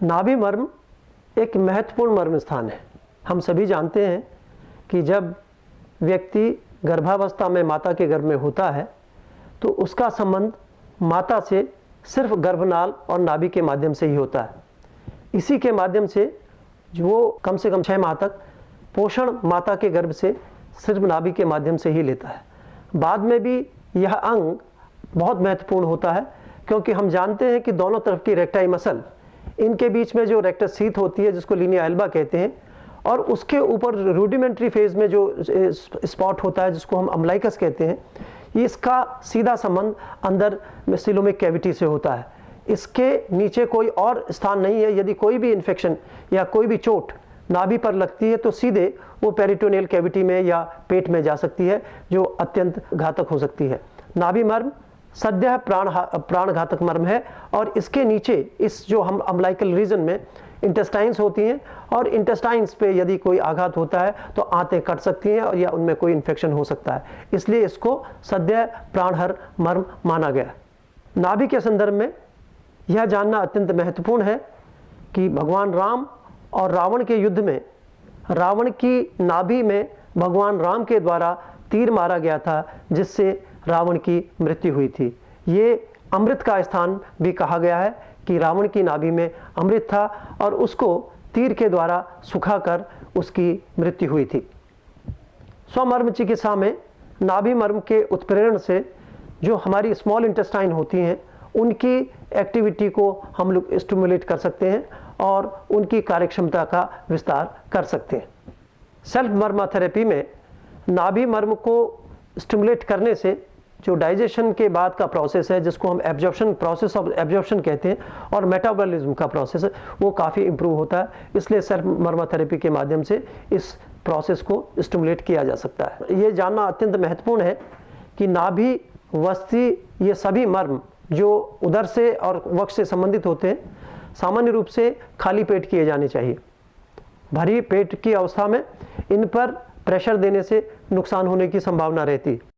नाभि मर्म एक महत्वपूर्ण मर्म स्थान है। हम सभी जानते हैं कि जब व्यक्ति गर्भावस्था में माता के गर्भ में होता है तो उसका संबंध माता से सिर्फ गर्भनाल और नाभि के माध्यम से ही होता है। इसी के माध्यम से जो कम से कम 6 माह तक पोषण माता के गर्भ से सिर्फ नाभि के माध्यम से ही लेता है। बाद में भी यह अंग बहुत महत्वपूर्ण होता है, क्योंकि हम जानते हैं कि दोनों तरफ की रेक्टाई मसल, इनके बीच में जो रेक्टस शीथ होती है जिसको लिनिया एल्बा कहते हैं, और उसके ऊपर रूडिमेंट्री फेज में जो स्पॉट होता है जिसको हम अम्लाइकस कहते हैं, इसका सीधा संबंध अंदर में सिलोमिक कैविटी से होता है। इसके नीचे कोई और स्थान नहीं है। यदि कोई भी इन्फेक्शन या कोई भी चोट नाभि पर लगती है तो सीधे वो पेरिटोनियल कैविटी में या पेट में जा सकती है, जो अत्यंत घातक हो सकती है। नाभि मर्म सद्य प्राणघातक मर्म है, और इसके नीचे इस जो हम अम्लाइकल रीजन में इंटेस्टाइन्स होती हैं, और इंटेस्टाइन्स पे यदि कोई आघात होता है तो आंतें कट सकती हैं और या उनमें कोई इन्फेक्शन हो सकता है। इसलिए इसको सद्य प्राणहर मर्म माना गया। नाभि के संदर्भ में यह जानना अत्यंत महत्वपूर्ण है कि भगवान राम और रावण के युद्ध में रावण की नाभि में भगवान राम के द्वारा तीर मारा गया था, जिससे रावण की मृत्यु हुई थी। ये अमृत का स्थान भी कहा गया है कि रावण की नाभि में अमृत था और उसको तीर के द्वारा सुखाकर उसकी मृत्यु हुई थी। स्वमर्म चिकित्सा में नाभि मर्म के उत्प्रेरण से जो हमारी स्मॉल इंटेस्टाइन होती हैं उनकी एक्टिविटी को हम लोग स्टिमुलेट कर सकते हैं और उनकी कार्यक्षमता का विस्तार कर सकते हैं। सेल्फ मर्मा थेरेपी में नाभि मर्म को स्टिमुलेट करने से जो डाइजेशन के बाद का प्रोसेस है, जिसको हम एब्जॉर्प्शन, प्रोसेस ऑफ एब्जॉर्प्शन कहते हैं, और मेटाबॉलिज्म का प्रोसेस है, वो काफ़ी इंप्रूव होता है। इसलिए सेल्फ मर्मा थेरेपी के माध्यम से इस प्रोसेस को स्टिमुलेट किया जा सकता है। ये जानना अत्यंत महत्वपूर्ण है कि नाभि, वस्ती, ये सभी मर्म जो उदर से और वक्ष से संबंधित होते हैं, सामान्य रूप से खाली पेट किए जाने चाहिए। भरी पेट की अवस्था में इन पर प्रेशर देने से नुकसान होने की संभावना रहती है।